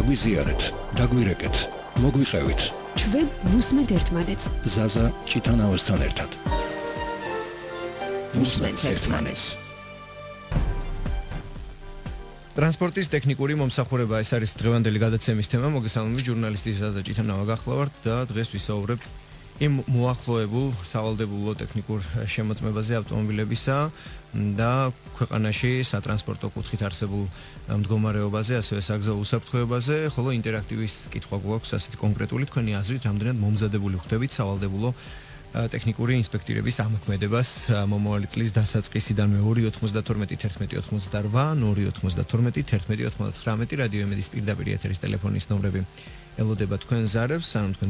დაგვიზიარეთ, დაგვირეკეთ, მოგვიყევით. ჩვენ ვუსმენთ ერთმანეთს. ზაზა ჭითანავასთან ერთად. ვუსმენთ ერთმანეთს. ტრანსპორტის ტექნიკური მომსახურება ეს არის დღევანდელი გადაცემის თემა. მოგესალმებით, ჟურნალისტი ზაზა ჭითანავა გახლავართ და დღეს ვისაუბრებთ იმ მოახლოებულ სავალდებულო ტექნიკურ შემოწმებაზე ავტომობილებისა და ქვეყანაში სატრანსპორტო კუთხით არსებულ მდგომარეობაზე, ასევე საგზაო უსაფრთხოებაზე, ხოლო ინტერაქტივის კითხვა გვაქვს ასეთი კონკრეტული თქვენი აზრით, რამდენად მომზადებული ვხვდებით სავალდებულო ტექნიკური ინსპექტირების ამოქმედებას მომავალი წლის დასაწყისიდანვე 2921188 2921119 რადიო იმედის პირდაპირ ეთერის ტელეფონის ნომრები ელოდება თქვენ ზარებს, სანამ თქვენ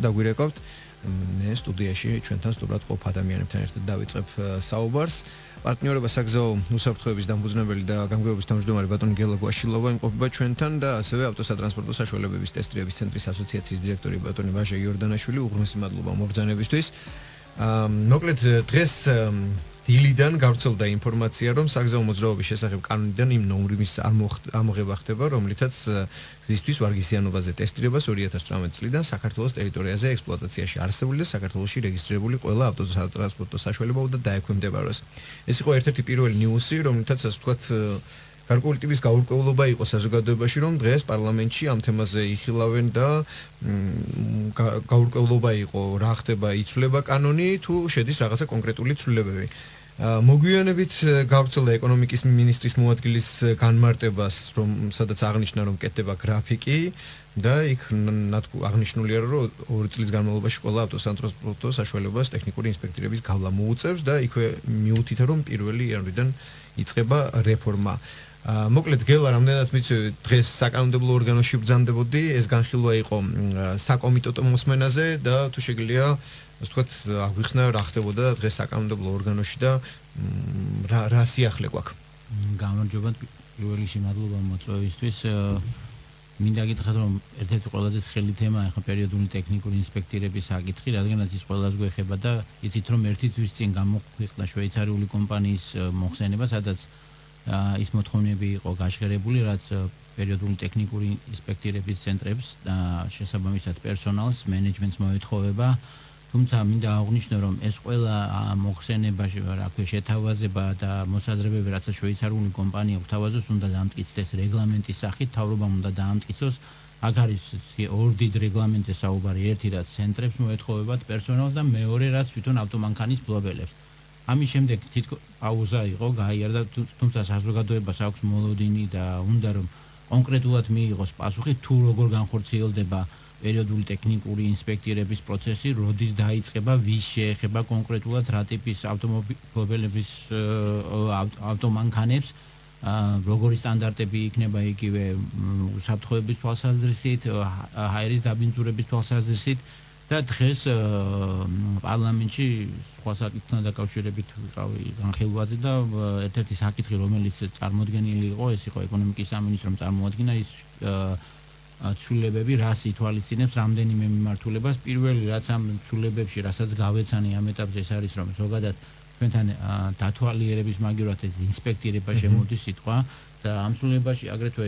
დაგვირეკავთ. მე სტუდიაში ჩვენთან სტუმრად ყოფ ადამიანებთან ერთად დავიწყებ საუბარს. პარტნიორობა საგზაო უსაფრთხოების დამფუძნებელი და გამგეობის თავმჯდომარე ბატონი გელა კვაშილავა იმყოფება ჩვენთან და ასევე ავტოსატრანსპორტო საშუალებების ტესტრების ცენტრის ასოციაციის დირექტორი ბატონი ვაჟა იორდანიშვილი. უღრმესი მადლობა მობრძანებისთვის. მოკლედ დღეს დილიდან გავრცელდა ინფორმაცია, რომ საგზაო მოძრაობის შესახებ კანონიდან იმ ნორმის ამოღება ხდება, რომლითაც გზისთვის ვარგისიანობაზე ტესტირებას 2018 წლიდან საქართველოს ტერიტორიაზე ექსპლუატაციაში არსებული და საქართველოში რეგისტრირებული ყველა ავტოსატრანსპორტო საშუალება უნდა დაექვემდებაროს. ეს იყო ერთ-ერთი პირველი ნიუსი, რომლითაც ასე ვთქვათ გარკვეული ტიპის გაურკვევლობა იყო საზოგადოებაში, რომ დღეს პარლამენტში ამ თემაზე იხილავენ და გაურკვევლობა იყო, რა ხდება, იცვლება კანონი თუ შედის რაღაცა კონკრეტული ცვლილებები. მოგვიანებით გავრცელდა ეკონომიკის მინისტრის მოადგილის განმარტებას, სადაც აღნიშნა, რომ კეთდება გრაფიკი და იქ აღნიშნულია, რომ 2 წლის განმავლობაში ყველა ავტოსატრანსპორტო საშუალებას ტექნიკური ინსპექტირების გავლა მოუწევს და იქვე მიუთითა, რომ 1 იანვრიდან იწყება რეფორმა. მოკლედ გელა, რამდენად მიცივი, დღეს საკანონმდებლო ორგანოში ბრძანდებოდი, ეს განხილვა იყო საკომიტეტო მოსმენაზე და თუ შეგიძლია, ასე ვთქვათ, აგვიხსნა რა ხდებოდა დღეს საკანონმდებლო ორგანოში და რა სიახლე გვაქვს. გამარჯობა, პირველ რიგში მადლობა მოწვევისთვის. მინდა გითხრათ, რომ ერთ-ერთი ყველაზე ცხელი თემა ახლა პერიოდული ტექნიკური ინსპექტირების საკითხი, რადგანაც ის ყველას გვეხება და იცით, რომ ერთი თვის წინ გამოქვეყნდა შვეიცარიული კომპანიის მოხსენება, სადაც ის მოთხოვნები იყო გაშღერებული, რაც პერიოდული ტექნიკური ინსპექტირების ცენტრებს და შესაბამისად პერსონალს, მენეჯმენტს მოეთხოვება. თუმცა მინდა აღვნიშნო, რომ ეს ყველა მოხსენებაში, რა ქვია, შეთავაზება და მოსაზრებები, რაც შვეიცარიული კომპანია გვთავაზობს, უნდა დამტკიცდეს რეგლამენტის სახით, მთავრობამ უნდა დაამტკიცოს. აქ არის ორ დიდ რეგლამენტზე საუბარი, ერთი რაც ცენტრებს მოეთხოვებათ პერსონალს და მეორე რაც თვითონ ავტომანქანის მფლობელებს. ამის შემდეგ თითქოს პაუზა იყო, გაიარდა, თუმცა საზოგადოებას აქვს მოლოდინი და უნდა რომ კონკრეტულად მიიღოს პასუხი, თუ როგორ განხორციელდება პერიოდული ტექნიკური ინსპექტირების პროცესი, როდის დაიწყება, ვის შეეხება კონკრეტულად, რა ტიპის ავტომობილების ავტომანქანებს, როგორი სტანდარტები იქნება იგივე უსაფრთხოების თვალსაზრისით, ჰაერის დაბინძურების თვალსაზრისით და დღეს პარლამენტში სხვა საკითხთან დაკავშირებით ვიყავი განხილვაზე და ერთ-ერთი საკითხი, რომელიც წარმოადგენილი იყო, ეს იყო ეკონომიკის სამინისტრომ წარმოადგინა ის ცვლილებები, რას ითვალისწინებს რამდენიმე მიმართულებას. პირველი რაც ამ ცვლილებებში, რასაც გავეცანი ამ ეტაპზე, ეს არის, რომ ზოგადად ჩვენთან დათვალიერების მაგივრად ეს ინსპექტირება შემოდის სიტყვა და ამ ცვლილებაში აგრეთვე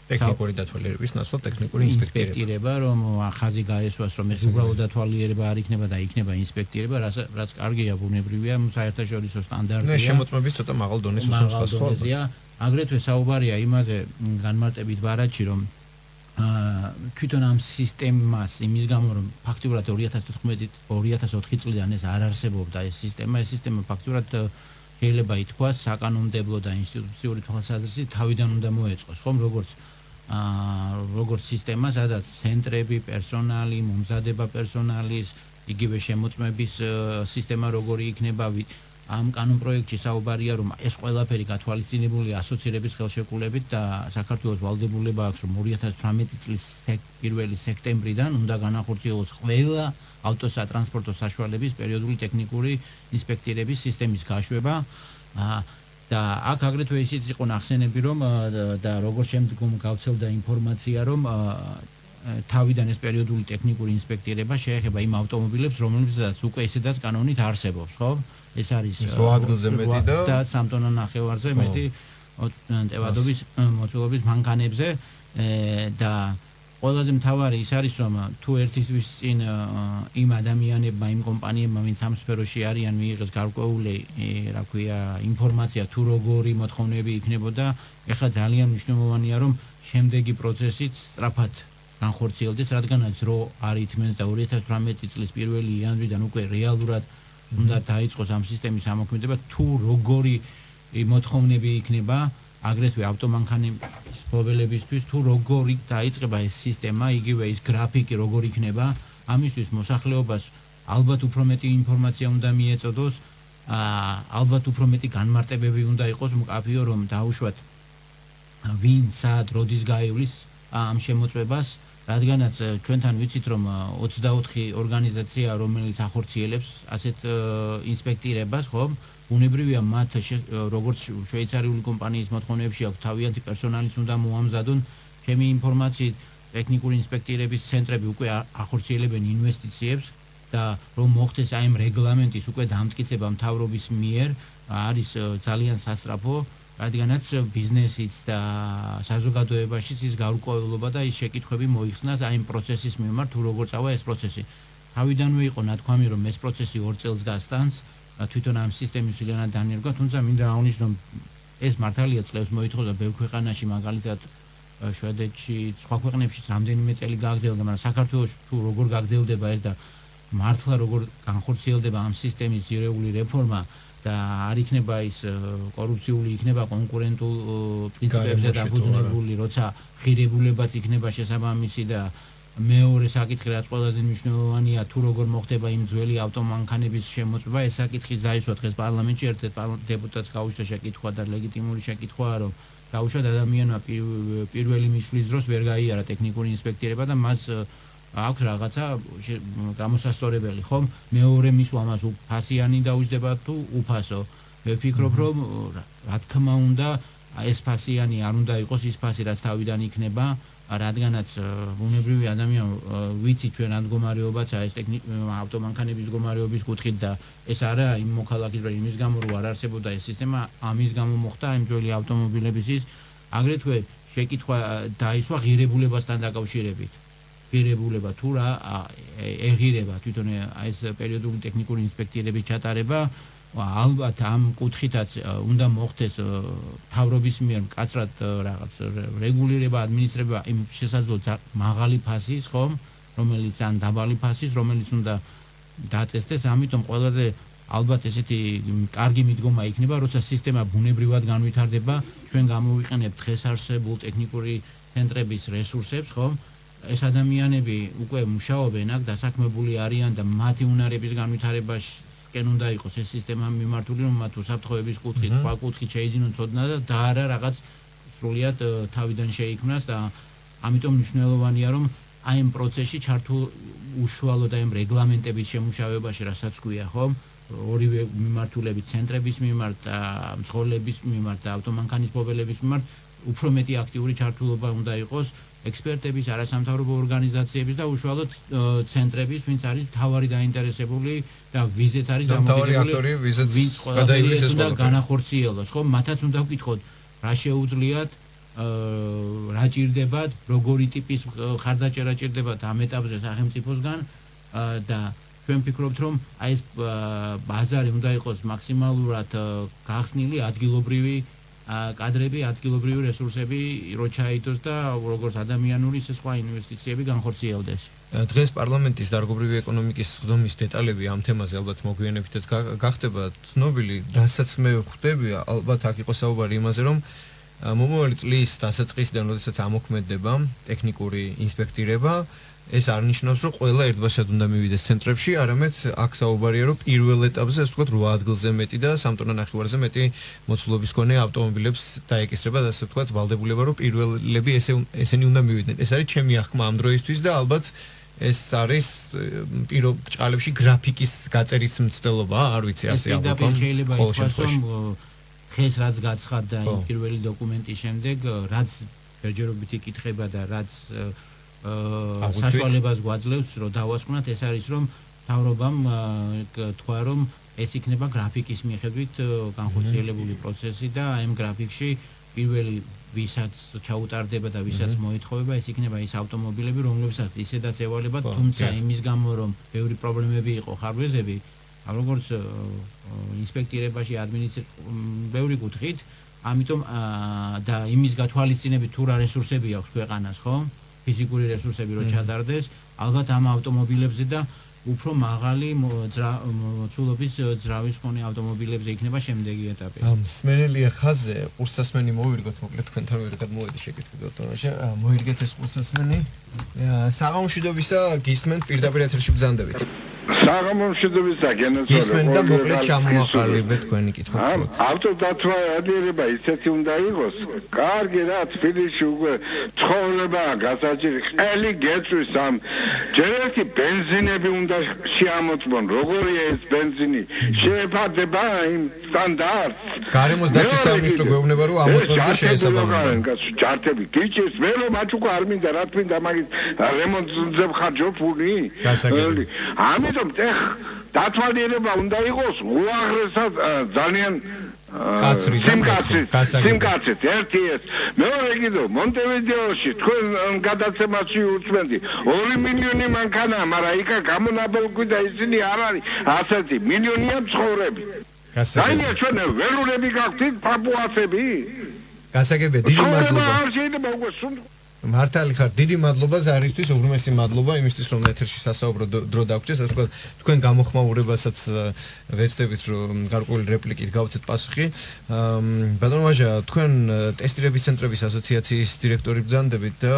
ტექნიკური დათვალიერების ნაცვლად ტექნიკური ინსპექტირება, რომ ხაზი გაესვას, რომ ეს უბრალოდ დათვალიერება არ იქნება და იქნება ინსპექტირება, რაც კარგია, ბუნებრივია, საერთაშორისო სტანდარტია. შემოწმების ცოტა მაღალ დონის უსაფრთხოებაა. აგრეთვე საუბარია იმაზე განმარტებით ბარათში, რომ თვითონ ამ სისტემას იმის გამო, რომ ფაქტიურად 2014 წლიდან ეს არ არსებობდა ეს სისტემა ფაქტიურად შეიძლება ითქვას საკანონმდებლო და ინსტიტუციური თვალსაზრისით თავიდან უნდა მოეწყოს, ხომ, როგორც სისტემა, სადაც ცენტრები, პერსონალი, მომზადება პერსონალის, იგივე შემოწმების სისტემა როგორი იქნება. ამ კანონპროექტში საუბარია, რომ ეს ყველაფერი გათვალისწინებული ასოცირების ხელშეკრულებით და საქართველოს ვალდებულება აქვს, რომ 2018 წლის 1 სექტემბრიდან უნდა განახორციელოს ყველა ავტოსატრანსპორტო საშუალების პერიოდული ტექნიკური ინსპექტირების სისტემის გაშვება და აქ აგრეთვე ისიც იყო ნახსენები, რომ და როგორც შემდგომ გავრცელდა ინფორმაცია, რომ თავიდან ეს პერიოდული ტექნიკური ინსპექტირება შეეხება იმ ავტომობილებს, რომლებსაც უკვე ისედაც კანონით არსებობს, ხო? ეს არის 8 ადგილზე მეტი და 3 ტონა ნახევარზე მეტი ტევადობის მოცულობის მანქანებზე და ყველაზე მთავარი ის არის რომ თუ ერთისთვის წინ იმ ადამიანებმა იმ კომპანიებმა ვინც ამ სფეროში არიან მიიღეს გარკვეული რა ქვია ინფორმაცია თუ როგორი მოთხოვნები იქნებოდა ეხლა ძალიან მნიშვნელოვანია რომ შემდეგი პროცესით სწრაფად განხორციელდეს რადგანაც დრო არ ითმენს და 2018 წლის 1 იანვრიდან უკვე რეალურად უნდა დაიწყოს ამ სისტემის ამოქმედება თუ როგორი მოთხოვნები იქნება აგრეთვე ავტომანქანების ფლობელებისთვის თუ როგორი დაიწყება ეს სისტემა, იგივე ის გრაფიკი როგორ იქნება, ამისთვის მოსახლეობას ალბათ უფრო მეტი ინფორმაცია უნდა მიეწოდოს, ალბათ უფრო მეტი განმარტებები უნდა იყოს მკაფიო რომ დაუშვათ ვინ სად როდის გაივლის ამ შემოწმებას, რადგანაც ჩვენთან ვიცით რომ 24 ორგანიზაცია რომელიც ახორციელებს ასეთ ინსპექტირებას, ხო? უნებრივია მათ როგორც შვეიცარიული კომპანიის მოთხოვნებში აქვს თავიანთი პერსონალის უნდა მოამზადონ ჩემი ინფორმაციით ტექნიკური ინსპექტირების ცენტრები უკვე ახორციელებენ ინვესტიციებს და რომ მოხდეს აი ამ რეგლამენტის უკვე დამტკიცება მთავრობის მიერ არის ძალიან სასწრაფო რადგანაც ბიზნესიც და საზოგადოებაშიც ის გარკვეულობა და ის შეკითხვები მოიხსნას აი ამ პროცესის მიმართ თუ როგორ წავა ეს პროცესი თავიდანვე იყო ნათქვამი რომ ეს პროცესი 2 წელს გასტანს თვითონ ამ სისტემის ვიღანად დანერგვა, თუმცა მინდა აღნიშნო ეს მართალია წლებს მოითხოვდა ბევრ ქვეყანაში, მაგალითად შვედეთში, სხვა ქვეყნებშიც რამდენიმე წელი გაგრძელდა, მაგრამ საქართველოში თუ როგორ გაგრძელდება ეს და მართლა როგორ განხორციელდება ამ სისტემის ძირეული რეფორმა და არ იქნება ის კორუფციული, იქნება კონკურენტულ პრინციპებზე დაფუძნებული, როცა ღირებულებაც იქნება შესაბამისი და მეორე საკითხი რაც ყველაზე მნიშვნელოვანია თუ როგორ მოხდება იმ ძველი ავტომანქანების შემოწმება ეს საკითხი დაისვა დღეს პარლამენტში ერთ-ერთ დეპუტატს გაუჩნდა შეკითხვა და ლეგიტიმური შეკითხვაა რომ დაუშვათ ადამიანმა პირველი მისვლის დროს ვერ გაიარა ტექნიკური ინსპექტირება და მას აქვს რაღაცა გამოსასწორებელი ხომ მეორე მისვლა მას უფასიანი დაუჯდება თუ უფასო მე ვფიქრობ რომ რა თქმა უნდა ეს ფასიანი არ უნდა იყოს ის ფასი რაც თავიდან იქნება რადგანაც ბუნებრივი ადამიანი ვიცი ჩვენ ამ მდგომარეობაცა ეს ავტომანქანების მდგომარეობის კუთხით და ეს არა იმ მოქალაქის რომ იმის გამო რომ არ არსებობდა ეს სისტემა ამის გამო მოხდა იმ ძველი ავტომობილების ის აგრეთვე შეკითხვა დაისვა ღირებულებასთან დაკავშირებით ღირებულება თუ რა ეღირება თვითონ ეს პერიოდული ტექნიკური ინსპექტირების ჩატარება ალბათ ამ კუთხითაც უნდა მოხდეს თავრობის მიერ მკაცრად რაღაც რეგულირება ადმინისტრირება იმ შესაძლოა მაღალი ფასის ხომ რომელიც ან დაბალი ფასის რომელიც უნდა დაწესდეს ამიტომ ყველაზე ალბათ ესეთი კარგი მიდგომა იქნება როცა სისტემა ბუნებრივად განვითარდება ჩვენ გამოვიყენებთ დღეს არსებულ ტექნიკური ცენტრების რესურსებს ხომ ეს ადამიანები უკვე მუშაობენ აქ დასაქმებული არიან და მათი უნარების განვითარებაში კენ უნდა იყოს ეს სისტემა მიმართული რომ მათ უსაფრთხოების კუთხით, სხვა კუთხით შეიძინონ ცოდნა და არა რაღაც სრულიად თავიდან შეიქმნას და ამიტომ მნიშვნელოვანია რომ აი ამ პროცესში ჩართულ უშუალოდ აი ამ რეგლამენტების შემუშავებაში რასაც გვია ხომ ორივე მიმართულებით ცენტრების მიმართ და მძღოლების მიმართ და ავტომანქანის ფლობელების მიმართ უფრო მეტი აქტიური ჩართულობა უნდა იყოს ექსპერტების, არასამთავრობო ორგანიზაციების და უშუალოდ ცენტრების, ვინც არის თავარი დაინტერესებული და ვიზეც არის დამოკიდებული, ვინც გადაივლის ეს ყველაფერი. განახორციელოს, ხო? მათაც უნდა ვკითხოთ, რა შეუძლიათ, რა ჭირდებათ, როგორი ტიპის ხარდაჭერა ჭირდებათ ამ ეტაპზე სახელმწიფოსგან და ჩვენ ვფიქრობთ, რომ აი ეს ბაზარი უნდა იყოს მაქსიმალურად გახსნილი ადგილობრივი კადრები, ადგილობრივი რესურსები რო ჩაიდოს და როგორც ადამიანური ისე სხვა ინვესტიციები განხორციელდეს. დღეს პარლამენტის დარგობრივი ეკონომიკის სხდომის დეტალები ამ თემაზე ალბათ მოგვიანებითაც გახდება ცნობილი, რასაც მე ვხვდები, ალბათ აქ იყო საუბარი იმაზე, რომ მომავალი წლის დასაწყისიდან, როდესაც ამოქმედდება ტექნიკური ინსპექტირება, ეს არ ნიშნავს, რომ ყველა ერთბაშად უნდა მივიდეს ცენტრებში, არამედ აქ საუბარია, რომ პირველ ეტაპზე, ასე ვთქვათ, 8 ადგილზე მეტი და 3 ტონა ნახევარზე მეტი მოცულობის მქონე ავტომობილებს დაეკისრება და ასე ვთქვათ, ვალდებულება, რომ პირველები ესენი უნდა მივიდნენ. ეს არის ჩემი აღქმა ამ დროისთვის და ალბათ ეს არის პირო ბრჭყალებში გრაფიკის გაწერის მცდელობა, არ ვიცი, ასე ალბათ შეიძლება ითქვას, რომ დღეს რაც გაცხადდა იმ პირველი დოკუმენტის შემდეგ, რაც ჯერჯერობით იკითხება და რაც საშუალებას გვაძლევს რომ დავასკვნათ ეს არის რომ თავრობამ თქვა რომ ეს იქნება გრაფიკის მიხედვით განხორციელებული პროცესი და აი ამ გრაფიკში პირველი ვისაც ჩაუტარდება და ვისაც მოეთხოვება, ეს იქნება ის ავტომობილები, რომლებსაც ისედაც ევალებათ, თუმცა იმის გამო, რომ ბევრი პრობლემები იყო ხარვეზები, როგორც ინსპექტირებაში ბევრი კუთხით, ამიტომ და იმის გათვალისწინებით თუ რა რესურსები აქვს ქვეყანას, ხო? ფიზიკური რესურსები რო ჩადარდეს, ალბათ ამ ავტომობილებზე და უფრო მაღალი მოცულობის ძრავის მქონე ავტომობილებზე იქნება შემდეგი ეტაპი. მსმენელია ხაზზე, ყურსასმენი მოვირგოთ, მოკლედ თქვენთან ვერგად მოვედი შეკითხვით ბატონო. მოირგეთ ეს ყურსასმენი. საღამომშვიდობისა გისმენთ პირდაპირ ეთერში ბრძანდებით. საღამომშვიდობისა გენოძორ. გისმენთ და მოკლედ ჩამოაყალიბეთ თქვენი კითხვა. ავტოდათვალიერება ისეთი უნდა იყოს, კარგი რა თბილისში უკვე ცხოვრება გასაჭირი, ყელი გეწვის ამ ჯერ ერთი ბენზინები უნდა შეამოწმონ, როგორია ეს ბენზინი, შეეფარდება იმ სტანდარტს. გარემოს დაცვის სამინისტრო გვეუბნება, რომ ამოწმება შეესაბამება. ჯართები გიჭირს, მე რომ აჭუკა არ მინდა, რა თქმა უნდა, მაგის რემონტზე ხარჯობ ფული. ამიტომ დათვალიერება უნდა იყოს უაღრესად ძალიან სიმკაცრით ერთი ეს მეორე კიდევ მონტევიდეოში თქვენ გადაცემაში უსმენთ 2 მილიონი მანქანაა, მაგრამ იქა გამონაბოლქვი და ისინი არ არის ასეთი მილიონია მცხოვრები. დაინია ჩვენ ველურები გაგვთ პაპუასები. გასაგებია, დიდი მადლობა. არ შეიძლება უკვე მართალი ხარ, დიდი მადლობა ზარისთვის, უღრმესი მადლობა იმისთვის, რომ ეთერში სასაუბრო დრო დაგვრჩეს, ასე ვთქვათ, თქვენ გამოხმაურებასაც ვეცდებით, რომ გარკვეული რეპლიკით გავცეთ პასუხი. ბატონო ვაჟა, თქვენ ტესტირების ცენტრების ასოციაციის დირექტორი ბრძანდებით და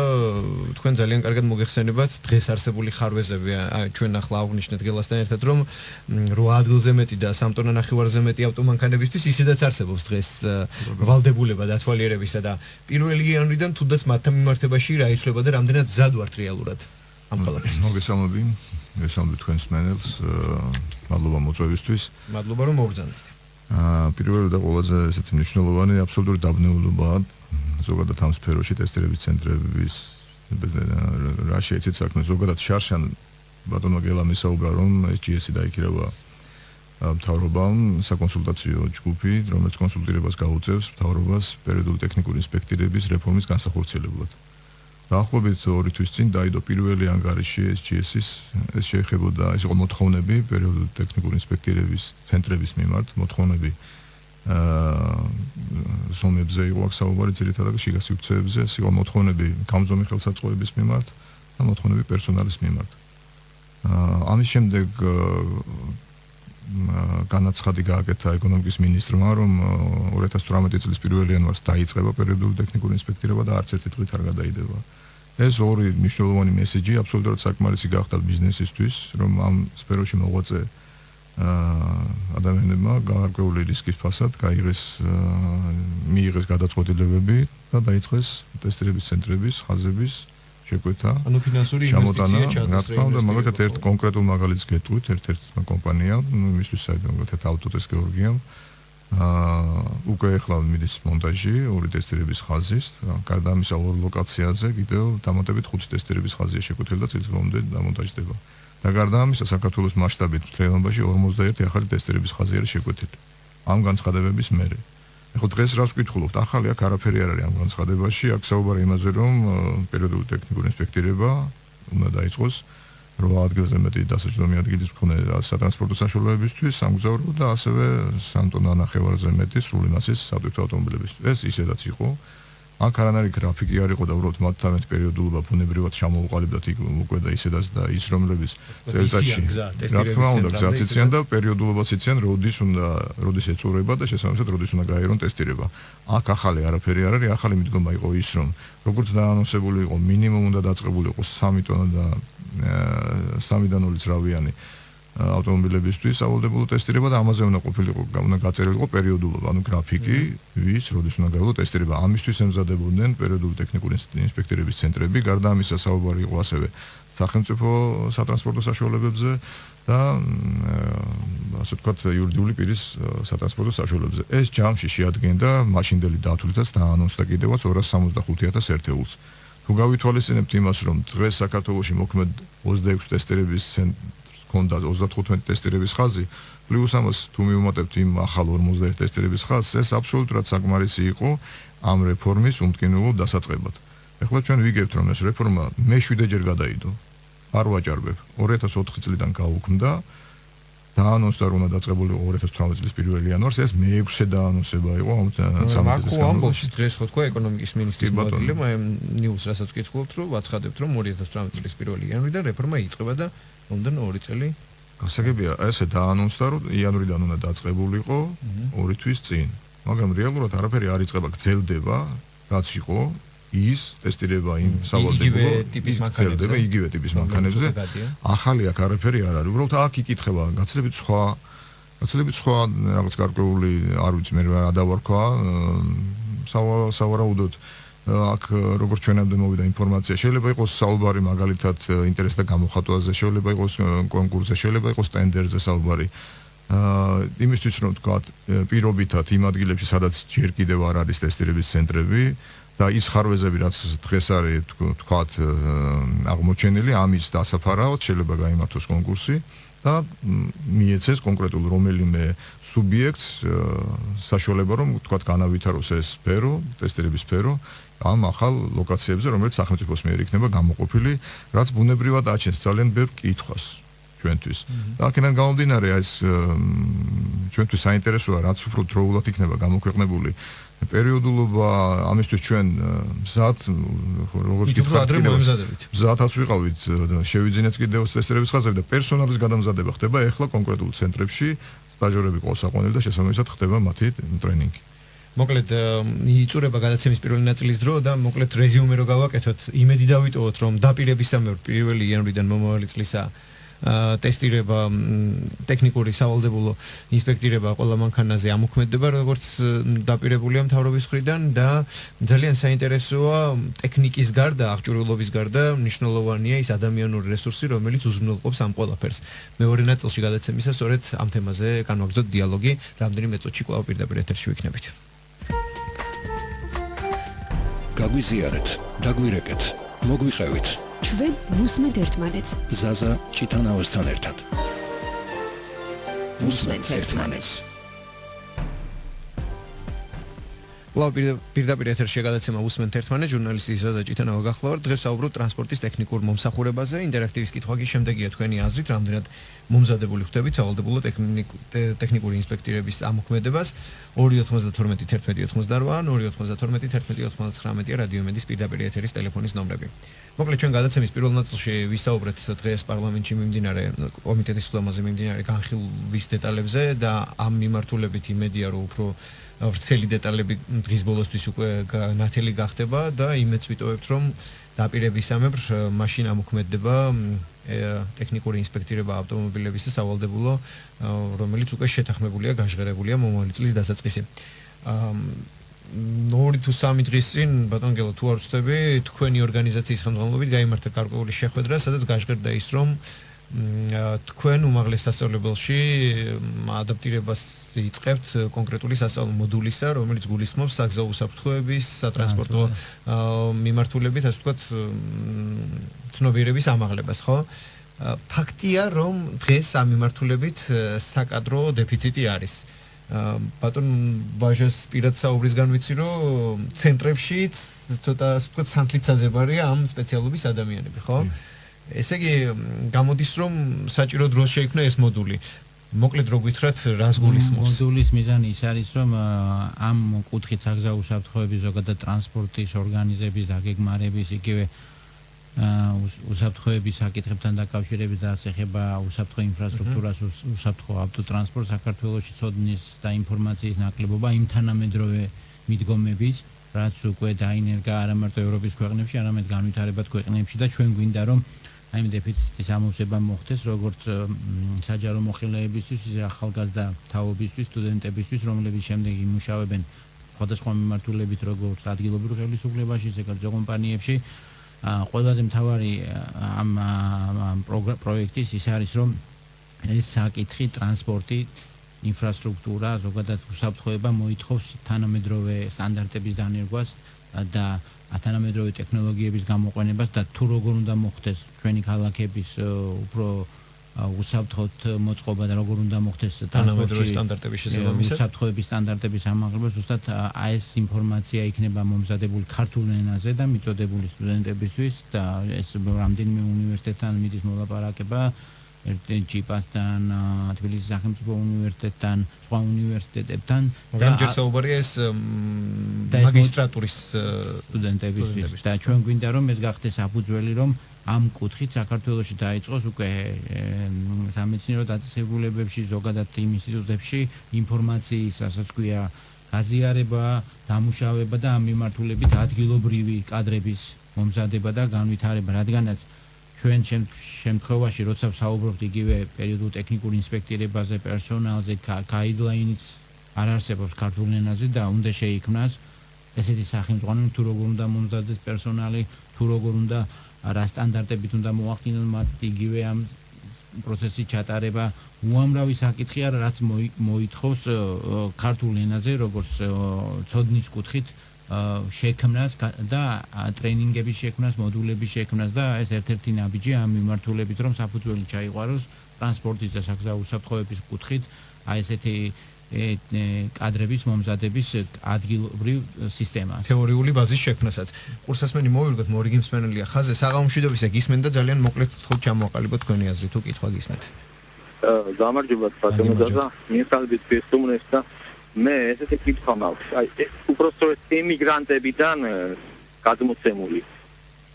თქვენ ძალიან კარგად მოგეხსენებათ დღეს არსებული ხარვეზები, ჩვენ ახლა აღვნიშნეთ გელასთან ერთად, რომ 8 ადგილზე მეტი და 3 ტონა ნახევარზე მეტი ავტომანქანებისთვის ისედაც არსებობს დღეს ვალდებულება დათვალიერებისა და პირველი იანვრიდან თუნდაც მათთან მიმართება რა იცვლება და რამდენად მზად ვართ რეალურად ამ ქალაქში. მოგესალმები, მოგესალმები თქვენ მსმენელს, მადლობა მოწვევისთვის. მადლობა რომ მოვბრძანდით. პირველი და ყველაზე ესეთი მნიშვნელოვანი აბსოლუტური დაბნეულობაა ზოგადად ამ სფეროში ტესტირების ცენტრების რა შეიცით საქმე ზოგადად შარშან ბატონო გელა მისაუბრა რომ ეს GS-ი დაიქირავა მთავრობამ საკონსულტაციო ჯგუფი, რომელიც კონსულტირებას გაუწევს მთავრობას პერიოდული ტექნიკური ინსპექტირების რეფორმის განსახორციელებლად. დაახლოებით 2 თვის წინ დაიდო პირველი ანგარიში ეს GS-ის, ეს შეეხებოდა, ეს იყო მოთხოვნები პერიოდული ტექნიკური ინსპექტირების ცენტრების მიმართ, მოთხოვნები ზომებზე იყო აქ საუბარი ძირითადად შიგასივრცეებზე, ეს იყო მოთხოვნები გამზომი ხელსაწყოების მიმართ და მოთხოვნები პერსონალის მიმართ. ამის შემდეგ განაცხადი გააკეთა ეკონომიკის მინისტრმა, რომ 2018 წლის 1 იანვარს დაიწყება პერიოდული ტექნიკური ინსპექტირება და არც ერთი დღით არ გადაიდება. ეს ორი მნიშვნელოვანი მესეჯი აბსოლუტურად საკმარისი გახდა ბიზნესისთვის, რომ ამ სფეროში მოღვაწე ადამიანებმა გარკვეული რისკის ფასად მიიღეს გადაწყვეტილებები და დაიწყეს ტესტირების ცენტრების, ხაზების შეკვეთა, ფინანსური ინვესტიცია ჩადოს. რა თქმა უნდა, მაგალითად ერთ კონკრეტულ მაგალითს გეტყვით, ერთ-ერთ კომპანიამ, იმისთვის საერთოდ ავტოტეს გეორგიამ, უკვე ახლა მიდის მონტაჟი, 2 ტესტირების ხაზის, გარდა ამისა 2 ლოკაციაზე კიდევ დამატებით 5 ტესტირების ხაზია შეკვეთილი და წლის ბოლომდე დამონტაჟდება. და გარდა ამისა საქართველოს მასშტაბით მთლიანობაში 51 ახალი ტესტირების ხაზი არის შეკვეთილი. ამ განცხადებების მერე. ეხლა დღეს რას ვკითხულობთ? ახალი აქ არაფერი არ არის ამ განცხადებაში, აქ საუბარი იმაზე, რომ პერიოდული ტექნიკური ინსპექტირება უნდა დაიწყოს 8 ადგილზე მეტი დასაჯდომი ადგილის მქონე სატრანსპორტო საშუალებისთვის, სამგზავრო და ასევე 3 ტონა ნახევარზე მეტი სრული მასის სატვირთო ავტომობილებისთვის. ეს ისედაც იყო. აქ არანაირი გრაფიკი არ იყო და უბრალოდ მათთამეთ პერიოდულობა ბუნებრივად ჩამოუყალიბდათ იქ უკვე და ისედაც და ის რომლებიც წელიწადში რა თქმა უნდა გზაც იციან და პერიოდულობაც იციან როდის ეწურება და შესაბამისად როდის უნდა გაიარონ ტესტირება. აქ ახალი არაფერი არ არის, ახალი მიდგომა იყო ის რომ როგორც დაანონსებული იყო მინიმუმ უნდა დაწყებული იყოს 3 ტონა და 3-დან 2 ძრავიანი ავტომობილებისთვის სავალდებულო ტესტირება და ამაზე უნდა ყოფილიყო, უნდა გაწერილიყო პერიოდულობა, ანუ გრაფიკი, ვის როდის უნდა გაივლო ტესტირება. ამისთვის ემზადებოდნენ პერიოდული ტექნიკური ინსპექტირების ცენტრები, გარდა ამისა საუბარი იყო ასევე სახელმწიფო სატრანსპორტო საშუალებებზე და ასე ვთქვათ იურიდიული პირის სატრანსპორტო საშუალებებზე. ეს ჯამში შეადგენდა მაშინდელი დათვლითაც დაანონსდა კიდევაც 265,000 ერთეულს. თუ გავითვალისწინებთ იმას, რომ დღეს საქართველოში მოქმედ 26 ტესტირების ქონდა 35 ტესტირების ხაზი, პლუს ამას თუ მივუმატებთ იმ ახალ 51 ტესტირების ხაზს, ეს აბსოლუტურად საკმარისი იყო ამ რეფორმის უმტკივნეულო დასაწყებად. ეხლა ჩვენ ვიგებთ, რომ ეს რეფორმა მე-7-ჯერ გადაიდო. არ ვაჭარბებ. 2004 წლიდან გაუქმდა. დაანონსდა რომ უნდა დაწყებულიყო 2018 წლის 1 იანვარს, ეს მე-6 დაანონსება იყო ამ 13 წლის განმავლობაში. დღეს ხო თქვა ეკონომიკის ministris მოადგილემ აი ნიუს რასაც ვკითხულობთ, რომ ვაცხადებთ, რომ 2018 წლის 1 იანვრიდან რეფორმა იწყება და მომდენ 2 წელი. გასაგებია, ესე დაანონსდა, რომ იანვრიდან უნდა დაწყებულიყო 2 თვის წინ. მაგრამ რეალურად არაფერი არ იწყება, გრძელდება, რაც იყო ის ტესტირება იმ სავალდებულო ტიპის მანქანებზე, იგივე ტიპის მანქანებზე. ახალი აქ არაფერი არ არის. უბრალოდ აქ იკითხება გაცილებით სხვა რაღაც გარკვეული, არ ვიცი მე რა დავარქვა, სავარაუდოდ აქ როგორც ჩვენამდე მოვიდა ინფორმაცია, შეიძლება იყოს საუბარი მაგალითად ინტერესთა გამოხატვაზე, შეიძლება იყოს კონკურსზე, შეიძლება იყოს ტენდერზე საუბარი. იმისთვის რომ თქვათ პირობითად იმ ადგილებში, სადაც ჯერ კიდევ არ არის ტესტირების ცენტრები და ის ხარვეზები, რაც დღეს არის თქვათ აღმოჩენილი, ამის დასაფარაოდ შეიძლება გაიმართოს კონკურსი და მიეცეს კონკრეტულ რომელიმე სუბიექტს საშუალება, რომ თქვათ განავითაროს ეს სფერო, ტესტირების სფერო ამ ახალ ლოკაციებზე, რომელიც სახელმწიფოს მიერ იქნება გამოყოფილი, რაც ბუნებრივად აჩენს ძალიან ბევრ კითხვას ჩვენთვის. და აქედან გამომდინარე, ეს ჩვენთვის საინტერესოა, რაც უფრო დროულად იქნება გამოქვეყნებული პერიოდულობა, ამისთვის ჩვენ მზად, როგორც გითხარით, მზადაც ვიყავით, შევიძინეთ კიდევ ტესტირების ხაზები და პერსონალის გადამზადება ხდება ეხლა კონკრეტულ ცენტრებში, სტაჟიორები ყავს საყვანილი და შესაბამისად ხდება მათი ტრენინგი. მოკლედ იწურება გადაცემის პირველი ნაწილის დრო და მოკლედ რეზიუმე რო გავაკეთოთ, იმედი დავიტოვოთ, რომ დაპირებისამებრ 1 იანვრიდან მომავალი წლისა ტესტირება, ტექნიკური სავალდებულო ინსპექტირება ყველა მანქანაზე ამოქმედება, როგორც დაპირებულია მთავრობის მხრიდან და ძალიან საინტერესოა ტექნიკის გარდა, აღჭურვილობის გარდა მნიშვნელოვანია ის ადამიანური რესურსი, რომელიც უზრუნველყოფს ამ ყველაფერს. მეორე ნაწილში გადაცემისა სწორედ ამ თემაზე განვაგრძოთ დიალოგი, რამდენიმე წუთში კვლავ პირდაპირ ეთერში ვიქნებით. გაგვიზიარეთ, დაგვირეკეთ, მოგვიყევით. ჩვენ ვუსმენთ ერთმანეთს. ზაზა ჭითანავასთან ერთად. ვუსმენთ ერთმანეთს. კვლავ პირდაპირ ეთერში გადაცემა ვუსმენთ ერთმანეთს, ჟურნალისტი ზაზა ჭითანავა გახლავართ. დღეს საუბრობთ ტრანსპორტის ტექნიკურ მომსახურებაზე. ინტერაქტივის კითხვა კი შემდეგია თქვენი აზრით, რამდენად მომზადებული ხდებით სავალდებულო ტექნიკური ინსპექტირების ამოქმედებას. 292-11-88 ან 292-11-11-99 რადიო იმედის პირდაპირ ეთერის ტელეფონის ნომრები. მოკლედ ჩვენ გადაცემის პირველ ნაწილში ვისაუბრეთ დღეს პარლამენტში მიმდინარე კომიტეტის სხდომაზე მიმდინარე განხილვის დეტალებზე და ამ მიმართულებით იმედია რომ უფრო ვრცელი დეტალები დღის ბოლოსთვის უკვე ნათელი გახდება და იმედს ვიტოვებთ რომ დაპირებისამებრ მაშინ ამოქმედდება ტექნიკური ინსპექტირება ავტომობილების და სავალდებულო, რომელიც უკვე შეთანხმებულია, გაჟღერებულია მომავალი წლის დასაწყისი. 2 თუ 3 დღის წინ, ბატონ გელა, თუ არ ვცდები, თქვენი ორგანიზაციის ხელმძღვანელობით გაიმართა გარკვეული შეხვედრა, სადაც გაჟღერდა ის, რომ თქვენ უმაღლეს სასწავლებელში ადაპტირებას იწყებთ კონკრეტული სასწავლო მოდულისა, რომელიც გულისხმობს საგზაო უსაფრთხოების, სატრანსპორტო მიმართულებით, ასე ვთქვათ, ცნობიერების ამაღლებას, ხო? ფაქტია, რომ დღეს ამ მიმართულებით საკადრო დეფიციტი არის. ბატონ ვაჟას პირად საუბრისგან ვიცი, რომ ცენტრებშიც ცოტა ასე ვთქვათ სანთლიცაძებარია ამ სპეციალობის ადამიანები, ხო? ესე იგი, გამოდის, რომ საჭირო დროს შეიქმნა ეს მოდული. მოკლედ რო გითხრათ, რას გულისხმობს? მოდულის მიზანი ის არის, რომ ამ კუთხით საგზაო უსაფრთხოების ზოგადად ტრანსპორტის ორგანიზების დაგეგმარების, იგივე უსაფრთხოების საკითხებთან დაკავშირებით და ეხება უსაფრთხო ინფრასტრუქტურას, უსაფრთხო ავტოტრანსპორტს საქართველოში ცოდნის და ინფორმაციის ნაკლებობა იმ თანამედროვე მიდგომების, რაც უკვე დაინერგა არა მარტო ევროპის ქვეყნებში, არამედ განვითარებად ქვეყნებში და ჩვენ გვინდა რომ აი ამ დეფიციტის ამოვსება მოხდეს როგორც საჯარო მოხელეებისთვის, ისე ახალგაზრდა თაობისთვის, სტუდენტებისთვის, რომლებიც შემდეგ იმუშავებენ სხვადასხვა მიმართულებით როგორც ადგილობრივ ხელისუფლებაში, ისე კერძო კომპანიებში. ყველაზე მთავარი ამ პროექტის ის არის, რომ ეს საკითხი ტრანსპორტი, ინფრასტრუქტურა, ზოგადად უსაფრთხოება მოითხოვს თანამედროვე სტანდარტების დანერგვას და თანამედროვე ტექნოლოგიების გამოყენებას და თუ როგორ უნდა მოხდეს ჩვენი ქალაქების უფრო უსაფრთხოდ მოწყობა და როგორ უნდა მოხდეს თანამედროვე სტანდარტების შესაბამისად უსაფრთხოების სტანდარტების ამაღლება ზუსტად ეს ინფორმაცია იქნება მომზადებული ქართულ ენაზე და მიწოდებული სტუდენტებისთვის და ეს რამდენიმე უნივერსიტეტთან მიდის მოლაპარაკება ჯიპასთან, თბილისის სახელმწიფო უნივერსიტეტთან, სხვა უნივერსიტეტებთან და ჯერ საუბარია ეს მაგისტრატურის სტუდენტებისთვის და ჩვენ გვინდა რომ ეს გახდეს საფუძველი რომ ამ კუთხით საქართველოში დაიწყოს უკვე სამეცნიერო დაწესებულებებში ზოგადად იმ ინსტიტუტებში ინფორმაციის ასაც ქვია გაზიარება, დამუშავება და ამ მიმართულებით ადგილობრივი კადრების მომზადება და განვითარება, რადგანაც ჩვენ შემთხვევაში როცა ვსაუბრობთ იგივე პერიოდულ ტექნიკურ ინსპექტირებაზე, პერსონალზე, გაიდლაინიც არ არსებობს ქართულ ენაზე და უნდა შეიქმნას ესეთი სახელმწიფო თუ როგორ უნდა მომზადდეს პერსონალი, თუ როგორ უნდა რა სტანდარტებით უნდა მოახდინონ მათ იგივე ამ პროცესის ჩატარება უამრავი საკითხია რაც მოითხოვს ქართულ ენაზე როგორც ცოდნის კუთხით შექმნას და ტრენინგების შექმნას, მოდულების შექმნას და ეს ერთ-ერთი ნაბიჯი ამ მიმართულებით რომ საფუძველი ჩაიყვაროს ტრანსპორტის და საგზაო უსაფრთხოების კუთხით აი ესეთი კადრების მომზადების ადგილობრივ სისტემას. თეორიული ბაზის შექმნასაც. კურსასმენი მოვირგოთ მორიგი მსმენელია ხაზე საღამომშვიდობისა გისმენ და ძალიან მოკლედ თქო ჩამოყალიბოთ თქვენი აზრი თუ კითხვა გისმენთ. გამარჯობა ბატონო ზაზა, მიესალმებით სტუმრებს და მე ესეთი კითხვა მაქვს. აი უпростоრეთ ემიგრანტებიდან გადმოცემული.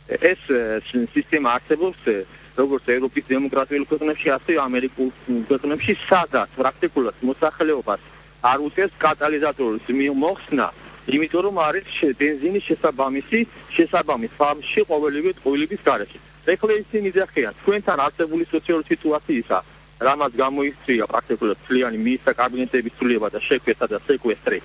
ეს სისტემა არსებობს როგორც ევროპის დემოკრატიულ ქვეყნებში, ასევე ამერიკულ ქვეყნებში, სადაც პრაქტიკულად მოსახლეობას არ უწევს კატალიზატორის მოხსნა, იმიტომ რომ არის ბენზინის შესაბამის ფარმში ყოველივე ტყუილების გარეშე. ეხლა ისინი ძახიან თქვენთან არსებული სოციალური სიტუაციისა, რამაც გამოიწვია პრაქტიკულად წლიანი მინისტრთა კაბინეტების ცვლილება და შეკვეთა და სეკვესტრი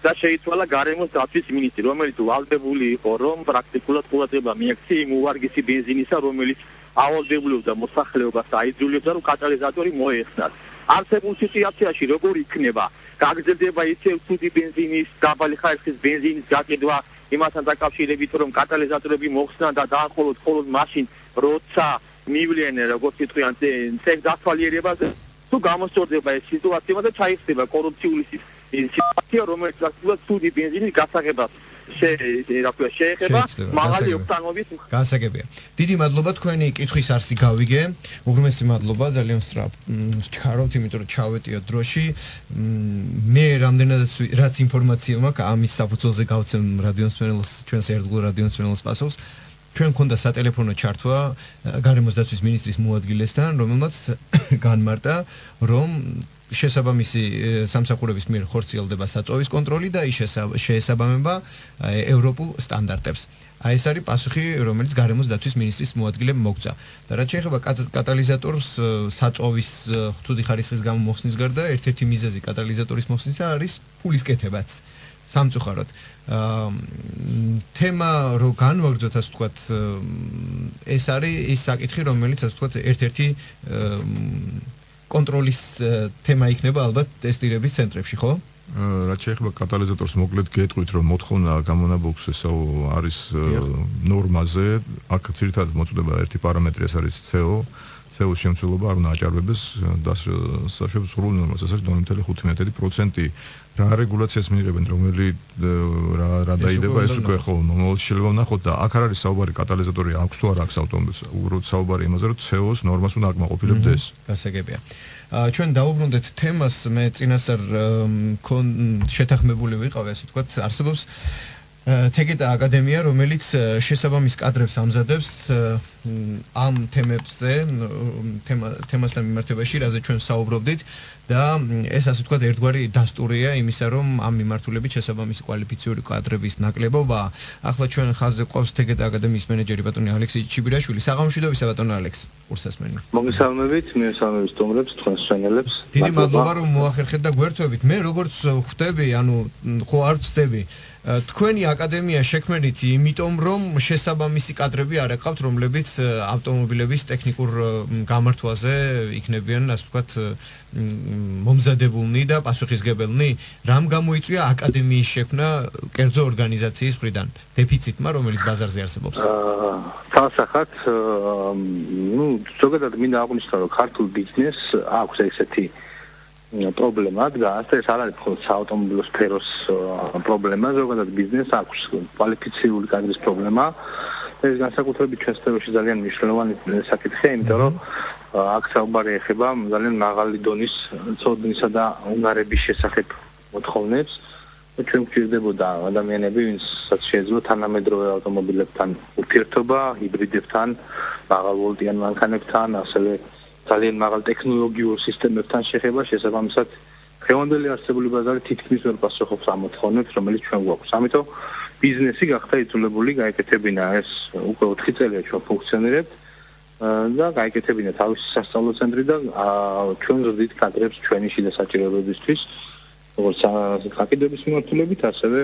და შეიცვალა გარემოს დაცვის მინისტრი, რომელიც ვალდებული იყო, რომ პრაქტიკულად ყურადღება მიექცია იმ უვარგისი ბენზინისა, რომელიც ავალდებულობდა მოსახლეობას და აიძულებდა რომ კატალიზატორი მოეხსნათ. არსებულ სიტუაციაში როგორ იქნება? გაგრძელდება ისევ ცუდი ბენზინის, დაბალი ხარისხის ბენზინის გაყიდვა იმასთან დაკავშირებით, რომ კატალიზატორები მოხსნან და დაახოლოთ მხოლოდ მაშინ, როცა მივლენ, როგორც იტყვიან, წეგ დათვალიერებაზე, თუ გამოსწორდება ეს სიტუაცია და ჩაიხსნება კორუფციული სიტუაცია, რომელიც პრაქტიკულად ცუდი ბენზინის გასაღებას შეეხება მაღალი ოქტანოვის გასაგებია. დიდი მადლობა თქვენი კითხვის არსი გავიგე. უღრმესი მადლობა, ძალიან სწრაფ ჩქარობთ, იმიტომ რომ ჩავეტიოთ დროში. მე რამდენადაც რაც ინფორმაცია მაქვს, ამის საფუძველზე გავცემ რადიო მსმენელს, ჩვენს ერთგულ რადიო მსმენელს პასუხს. ჩვენ მქონდა სატელეფონო ჩართვა გარემოს დაცვის მინისტრის მოადგილესთან, რომელმაც განმარტა, რომ შესაბამისი სამსახურების მიერ ხორციელდება საწოვის კონტროლი და ის შეესაბამება ევროპულ სტანდარტებს. აი ეს არის პასუხი, რომელიც გარემოს დაცვის მინისტრის მოადგილემ მოგცა. და რაც შეეხება კატალიზატორს საწოვის ცუდი ხარისხის გამო მოხსნის გარდა, ერთ-ერთი მიზეზი კატალიზატორის მოხსნისა არის ფულის კეთებაც. სამწუხაროდ თემა რო განვაგრძოთ, ასე ვთქვათ, ეს არის ის საკითხი, რომელიც ასე ვთქვათ, ერთ-ერთი კონტროლის თემა იქნება ალბათ ტესტირების ცენტრებში, ხო? რაც შეეხება კატალიზატორს, მოკლედ გეტყვით, რომ მოთხოვნა გამონაბოლქვს არის ნორმაზე, აქ ძირითადად მოწოდება ერთი პარამეტრი, ეს არის CO-ს შემცველობა არ უნდა აჭარბებდეს საშუალო სრულ ნორმას, ეს არის 2.5%. რა რეგულაციას მიიღებენ, რომელი რა დაიდება, ეს უკვე ხო მომავალში შეიძლება ვნახოთ და აქ არ არის საუბარი კატალიზატორი აქვს თუ არ აქვს ავტომობილს, უბრალოდ საუბარი იმაზე, რომ CO-ს ნორმას უნდა აკმაყოფილებდეს. გასაგებია. ჩვენ დავუბრუნდეთ თემას, მე წინასწარ შეთანხმებული ვიყავი, ასე ვთქვათ, არსებობს თეგეტა აკადემია, რომელიც შესაბამის კადრებს ამზადებს ამ თემასთან მიმართებაში, რაზე ჩვენ საუბრობდით და ეს ასე ვთქვათ ერთგვარი დასტურია იმისა, რომ ამ მიმართულებით შესაბამისი კვალიფიციური კადრების ნაკლებობა. ახლა ჩვენ ხაზზე ყავს თეგეტა აკადემიის მენეჯერი ბატონი ალექსი ჩიბირაშვილი. საღამომშვიდობისა ბატონო ალექს, კურსასმენი. მოგესალმებით, მიესალმებით სტუმრებს, თქვენს მშენელებს. დიდი მადლობა რომ მოახერხეთ და გვერთვებით. მე როგორც ხვდები, ხო არ ვწდები, თქვენი აკადემია შექმნით იმიტომ, რომ შესაბამისი კადრები არ აყავთ, რომლებიც ავტომობილების ტექნიკურ გამართვაზე იქნებიან, ასე ვთქვათ, მომზადებულნი და პასუხისგებელნი. რამ გამოიწვია აკადემიის შექმნა კერძო ორგანიზაციის მხრიდან დეფიციტმა, რომელიც ბაზარზე არსებობს? თავსახად, ზოგადად მინდა აღვნიშნო, რომ ქართულ ბიზნესს აქვს ესეთი პრობლემა, და ეს არ არის მხოლოდ საავტომობილო სფეროს პრობლემა, ზოგადად ბიზნესს აქვს კვალიფიცირებული კადრის პრობლემა. ეს განსაკუთრებით ჩვენ სფეროში ძალიან მნიშვნელოვანი საკითხია, იმიტომ რომ აქ საუბარი ეხება ძალიან მაღალი დონის ცოდნისა და უნარების შესახებ მოთხოვნებს. ჩვენ გვჭირდებოდა ადამიანები, ვინცაც შეიძლება თანამედროვე ავტომობილებთან ურთიერთობა, ჰიბრიდებთან, მაღალვოლტიან მანქანებთან, ასევე ძალიან მაღალ ტექნოლოგიურ სისტემებთან შეხება, შესაბამისად დღევანდელი არსებული ბაზარი თითქმის ვერ პასუხობს ამ მოთხოვნებს, რომელიც ჩვენ გვაქვს. ამიტომ ბიზნესი გახდა იძულებული გაეკეთებინა ეს უკვე 4 წელია ჩვენ ფუნქციონირებთ და გაეკეთებინა თავისი სასწავლო ცენტრი და ჩვენ ვზრდით კადრებს ჩვენი შიდა საჭიროებებისთვის, როგორც საკითხების მიმართულებით, ასევე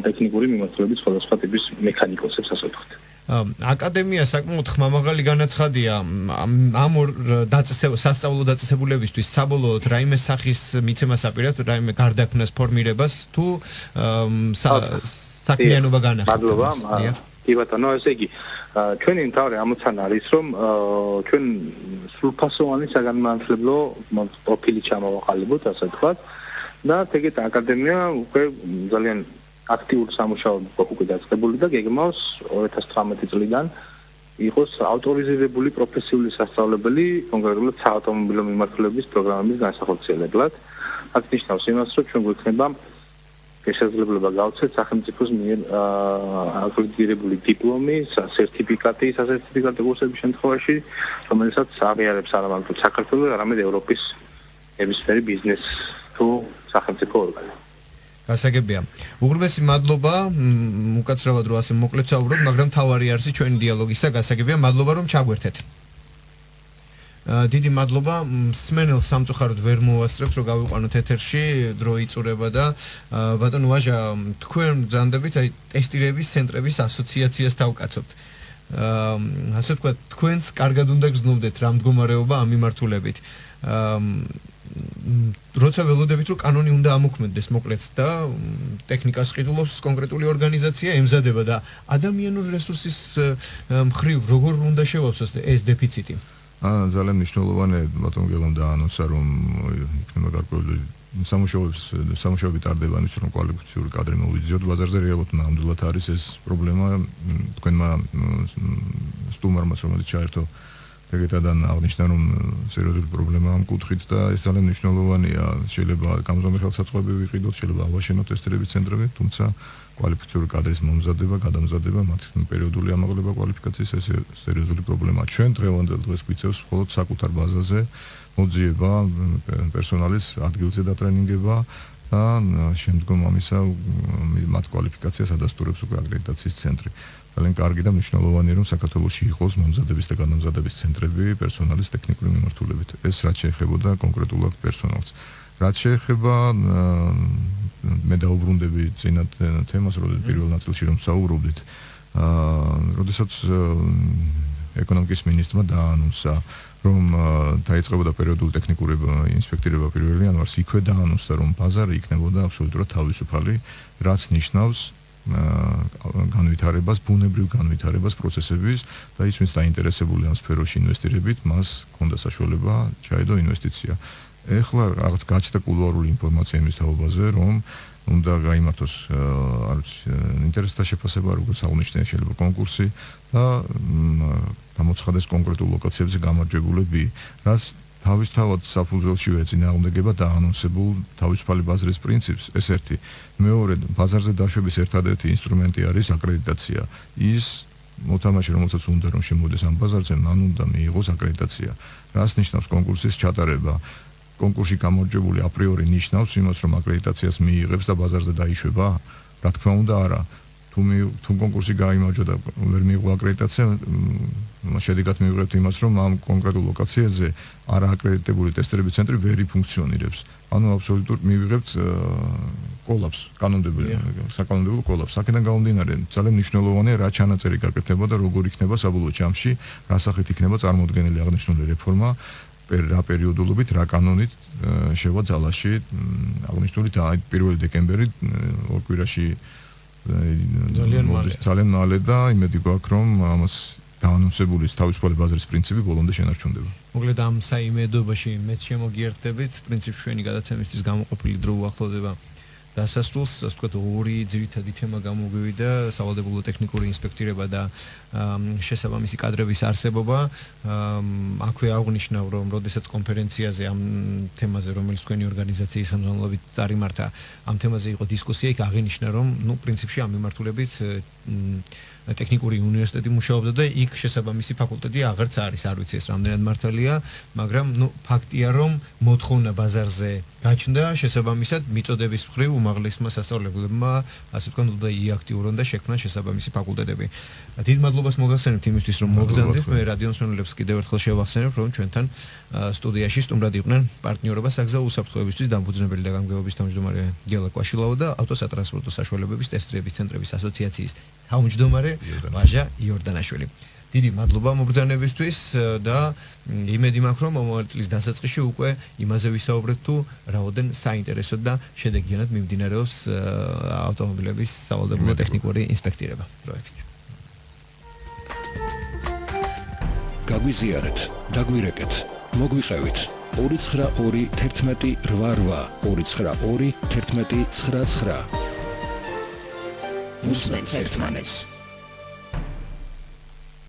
ტექნიკური მიმართულებით სხვადასხვა ტიპის მექანიკოსებს, ასე ვთქვათ. აკადემია საკმაოდ ხმამაღალი განაცხადია ამ სასწავლო დაწესებულებისთვის საბოლოოდ რაიმე სახის მიცემას აპირებთ, რაიმე გარდაქმნას ფორმირებას თუ საქმიანობა განახორციელებს. მადლობა. კი ბატონო, ესე იგი, ჩვენი მთავარი ამოცანა არის, რომ ჩვენ სრულფასოვანი საგანმანათლებლო პროფილი ჩამოვაყალიბოთ, ასე ვთქვათ, და თეგეტა აკადემია უკვე ძალიან აქტიურ სამუშაოებს უკვე დაწყებული და გეგმავს 2018 წლიდან იყოს ავტორიზირებული პროფესიული სასწავლებელი კონკრეტულად საავტომობილო მიმართულების პროგრამების განსახორციელებლად. აქ ნიშნავს იმას, რომ ჩვენ გვექნება შესაძლებლობა გავცეთ სახელმწიფოს მიერ აკრედიტირებული დიპლომი, სერტიფიკატი, სასერტიფიკატო კურსების შემთხვევაში, რომელსაც აღიარებს არა მარტო საქართველოს, არამედ ევროპის ნებისმიერი ბიზნეს თუ სახელმწიფო ორგანო. გასაგებია. უღრმესი მადლობა, უკაცრავად რომ ასე მოკლედ საუბრობთ, მაგრამ თავარი არის ჩვენი დიალოგისა, გასაგებია, მადლობა რომ ჩაგვერთეთ. დიდი მადლობა, მსმენელს სამწუხაროდ ვერ მოვასწრებთ, რომ გავიყვანოთ ეთერში, დრო იწურება და ბატონო ვაჟა, თქვენ ბრძანდებით, აი ტესტირების ცენტრების ასოციაციას დავკაცობთ. ასე ვთქვათ, თქვენს კარგად უნდა გრძნობდეთ რა მდგომარეობა ამ მიმართულებით. როცა ველოდებით რომ კანონი უნდა ამოქმედდეს მოკლედ და ტექნიკას ყიდულობს კონკრეტული ორგანიზაცია ემზადება და ადამიანური რესურსის მხრივ როგორ უნდა შევავსოს ეს დეფიციტი? ძალიან მნიშვნელოვანი ბატონ გელამ დაანონსა რომ იქნება გარკვეული სამუშაოები ტარდება იმის რომ კვალიფიციური კადრი მოვიძიოთ ბაზარზე რეალურად ნამდვილად არის ეს პრობლემა თქვენმა სტუმარმა რომელიც ჩაერთო თეგეტადან აღნიშნა რომ სერიოზული პრობლემაა ამ კუთხით და ეს ძალიან მნიშვნელოვანია შეიძლება გამზომე ხელსაწყოები ვიყიდოთ შეიძლება ავაშენოთ ტესტირების ცენტრები თუმცა კვალიფიციური კადრის მომზადება გადამზადება მათ პერიოდული ამაღლება კვალიფიკაციის ეს სერიოზული პრობლემაა ჩვენ დღევანდელ დღეს გვიწევს მხოლოდ საკუთარ ბაზაზე მოძიება პერსონალის ადგილზე დატრენინგება და შემდგომ ამისა მათ კვალიფიკაციას ადასტურებს უკვე აკრედიტაციის ცენტრი ძალიან კარგი და მნიშვნელოვანია რომ საქართველოში იყოს მომზადების და გადამზადების ცენტრები პერსონალის ტექნიკური მიმართულებით. ეს რაც შეეხებოდა კონკრეტულად პერსონალს. რაც შეეხება მე დაუბრუნდები წინა თემას, როდესაც პირველ ნაწილში რომ საუბრობდით, როდესაც ეკონომიკის მინისტრმა დაანონსა, რომ დაიწყებოდა პერიოდული ტექნიკური ინსპექტირება 1 იანვარს, იქვე დაანონსა, რომ ბაზარი იქნებოდა აბსოლუტურად თავისუფალი, რაც ნიშნავს განვითარებას, ბუნებრივ განვითარებას პროცესების და ის ვინც დაინტერესებული ამ სფეროში ინვესტირებით, მას ჰქონდა საშუალება ჩაედო ინვესტიცია. ეხლა რაღაც გაჩნდა კულუარული ინფორმაცია იმის თაობაზე, რომ უნდა გაიმართოს ინტერესთა შეფასება, როგორც აღნიშნე, შეიძლება კონკურსი და გამოცხადეს კონკრეტულ ლოკაციებზე გამარჯვებულები, რაც თავისთავად საფუძველში ეწინააღმდეგება დაანონსებულ თავისუფალი ბაზრის პრინციპს. ეს ერთი. მეორე, ბაზარზე დაშვების ერთადერთი ინსტრუმენტი არის აკრედიტაცია. ის მოთამაშე, რომელსაც უნდა რომ შემოდეს ამ ბაზარზე, მან უნდა მიიღოს აკრედიტაცია. რას ნიშნავს კონკურსის ჩატარება? კონკურსში გამარჯვებული აპრიორი ნიშნავს იმას, რომ აკრედიტაციას მიიღებს და ბაზარზე დაიშვება? რა თქმა უნდა, არა. თუ კონკურსი გაიმარჯვა და ვერ მიიღო აკრედიტაცია, შედეგად მივიღებთ იმას, რომ ამ კონკრეტულ ლოკაციაზე არააკრედიტებული ტესტირების ცენტრი ვერ იფუნქციონირებს. ანუ აბსოლუტურად მივიღებთ კოლაფს, საკანონმდებლო კოლაფს. აქედან გამომდინარე, ძალიან მნიშვნელოვანია რა ჩანაწერი გაკეთება და როგორ იქნება საბოლოო ჯამში, რა სახით იქნება წარმოუდგენელი აღნიშნული რეფორმა, რა პერიოდულობით, რა კანონით შევა ძალაში აღნიშნული 1 დეკემბერი ორ კვირაში ძალიან მალე და იმედი გვაქვს რომ ამას დაანონსებული თავისუფალი ბაზრის პრინციპი ბოლომდე შენარჩუნდება. მოკლედ ამ საიმედობაში მეც შემოგიერთდებით, პრინციპში ჩვენი გადაცემისთვის გამოყოფილი დრო უახლოვდება დასასრულს, ასე ვთქვათ, ორი ძირითადი თემა გამოგვივიდა, სავალდებულო ტექნიკური ინსპექტირება და შესაბამისი კადრების არსებობა. აქვე აღნიშნავ, რომ როდესაც კონფერენციაზე ამ თემაზე, რომელიც თქვენი ორგანიზაციის ხელმძღვანელობით წარიმართა, ამ თემაზე იყო დისკუსია, იქ აღინიშნა, რომ პრინციპში ამ მიმართულებით ტექნიკური უნივერსიტეტი მუშაობდა და იქ შესაბამისი ფაკულტეტი აღარც არის, არ ვიცი ეს რამდენად მართალია, მაგრამ ფაქტია, რომ მოთხოვნა ბაზარზე გაჩნდა, შესაბამისად მიწოდების მხრივ უმაღლესმა სასწავლებლებმა, ასე ვთქვათ, უნდა იაქტიურონ და შექმნან შესაბამისი ფაკულტეტები. დიდ მადლობას მოგახსენებთ იმისთვის, რომ მოგზავნეთ. მე რადიო მსმენელებს კიდევ ერთხელ შევახსენებ, რომ ჩვენთან სტუდიაში სტუმრად იყვნენ პარტნიორობა საგზაო უსაფრთხოებისთვის დამფუძნებელი და გამგეობის თავმჯდომარე გელა კვაშილავა და ავტოსატრანსპორტო საშუალებების ტესტირების ცენტრების ასოციაციის თავმჯდომარე ვაჟა იორდანიშვილი. დიდი მადლობა მობრძანებისთვის და იმედი მაქვს, რომ მომავალ წლის დასაწყისში უკვე იმაზე ვისაუბრეთ თუ რაოდენ საინტერესო და შედეგიანად მიმდინარეობს ავტომობილების სავალდებულო ტექნიკური ინსპექტირება. დროებით. გაგვიზიარეთ, დაგვირეკეთ, მოგვიყევით 292 11 88 292 11 99. ვუსმენთ ერთმანეთს.